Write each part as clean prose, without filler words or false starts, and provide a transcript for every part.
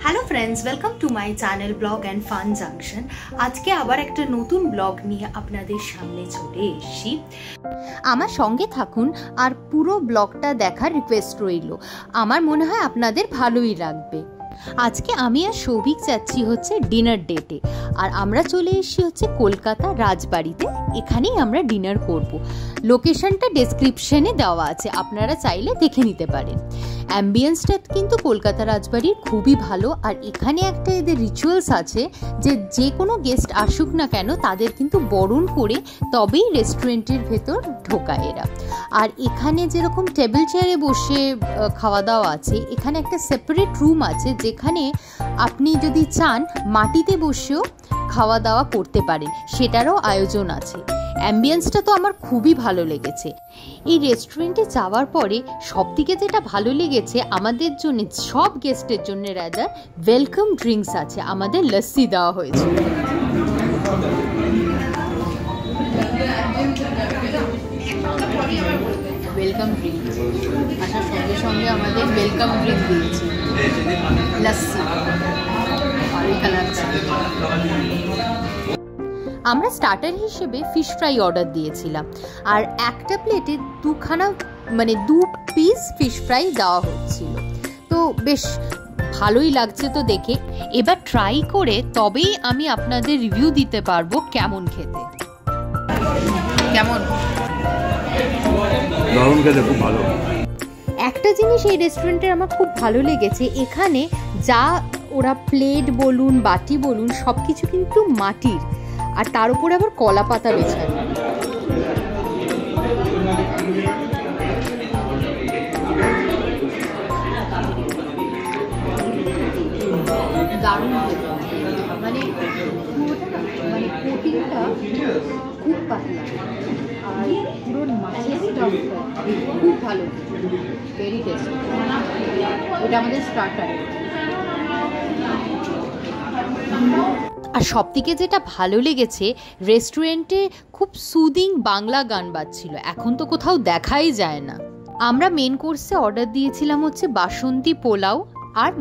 Hello friends, welcome to my channel blog and fun junction. আজকে আবার একটা নতুন ব্লগ নিয়ে আপনাদের সামনে চলে এসেছি। আমার সঙ্গে থাকুন আর পুরো ব্লগটা দেখার রিকোয়েস্ট রইল। আমার মনে হয় আপনাদের ভালোই লাগবে। আজকে আমি আর সৌভিক যাচ্ছি হচ্ছে ডিনার ডেটে, আর আমরা চলে এসেছি হচ্ছে কলকাতা রাজবাড়িতে। এখানেই আমরা ডিনার করব। লোকেশনটা ডেসক্রিপশনে দেওয়া আছে, আপনারা চাইলে দেখে নিতে পারেন। অ্যাম্বিয়েন্সটা কিন্তু কলকাতা রাজবাড়ির খুবই ভালো, আর এখানে একটা এদের রিচুয়ালস আছে যে কোনো গেস্ট আসুক না কেন তাদের কিন্তু বরণ করে তবেই রেস্টুরেন্টের ভেতর ঢোকায় এরা। আর এখানে যেরকম টেবিল চেয়ারে বসে খাওয়া দাওয়া আছে, এখানে একটা সেপারেট রুম আছে যেখানে আপনি যদি চান মাটিতে বসেও খাওয়া দাওয়া করতে পারেন, সেটারও আয়োজন আছে। অ্যাম্বিয়েন্সটা তো আমার খুবই ভালো লেগেছে। এই রেস্টুরেন্টে যাওয়ার পরে সবথেকে যেটা ভালো লেগেছে, আমাদের জন্য সব গেস্টের জন্য রাদার ওয়েলকাম ড্রিঙ্কস আছে। আমাদের লস্যি দেওয়া হয়েছে। ওয়েলকাম ড্রিঙ্ক আসার সঙ্গে সঙ্গে আমাদের ওয়েলকাম ড্রিঙ্ক দিয়েছে লস্যি। আমরা স্টার্টার হিসেবে ফিশ ফ্রাই অর্ডার দিয়েছিলাম, আর একটা প্লেটে দু পিস ফিশ ফ্রাই দেওয়া হচ্ছিল। তো বেশ ভালোই লাগছে তো দেখে। এবার ট্রাই করে তবেই আমি আপনাদের রিভিউ দিতে পারবো কেমন খেতে। কেমন? দারুণ খেতে, খুব ভালো। একটা জিনিস এই রেস্টুরেন্টের আমার খুব ভালো লেগেছে, এখানে যা ওরা প্লেট বলুন বাটি বলুন সব কিছু কিন্তু মাটির, আর তার উপরে আবার কলা পাতা বেছানো। দারুণ মানে কোটিংটা খুব পাতলা, আর পুরো মাছের স্টাফটা খুব ভালো, ভেরি টেস্টি। এটা আমাদের স্টার্টার। আর সবথেকে যেটা ভালো লেগেছে, রেস্টুরেন্টে খুব সুদিং বাংলা গান বাজছিল, এখন তো কোথাও দেখাই যায় না। আমরা মেন কোর্সে অর্ডার দিয়েছিলাম হচ্ছে বাসন্তী পোলাও আর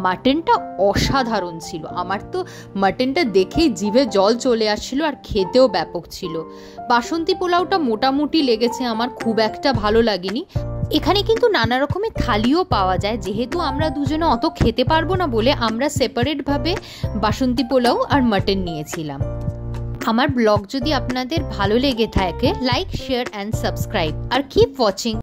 মাটনটা অসাধারণ ছিল। আমার তো মাটনটা দেখেই জিভে জল চলে আসছিল, আর খেতেও ব্যাপক ছিল। বাসন্তী পোলাওটা মোটামুটি লেগেছে আমার, খুব একটা ভালো লাগেনি। এখানে কিন্তু নানা রকমের থালিও পাওয়া যায়, যেহেতু আমরা দুজনে অত খেতে পারবো না বলে আমরা সেপারেটভাবে বাসন্তী পোলাও আর মাটন নিয়েছিলাম। আমার ব্লগ যদি আপনাদের ভালো লেগে থাকে, লাইক, শেয়ার অ্যান্ড সাবস্ক্রাইব, আর কিপ ওয়াচিং।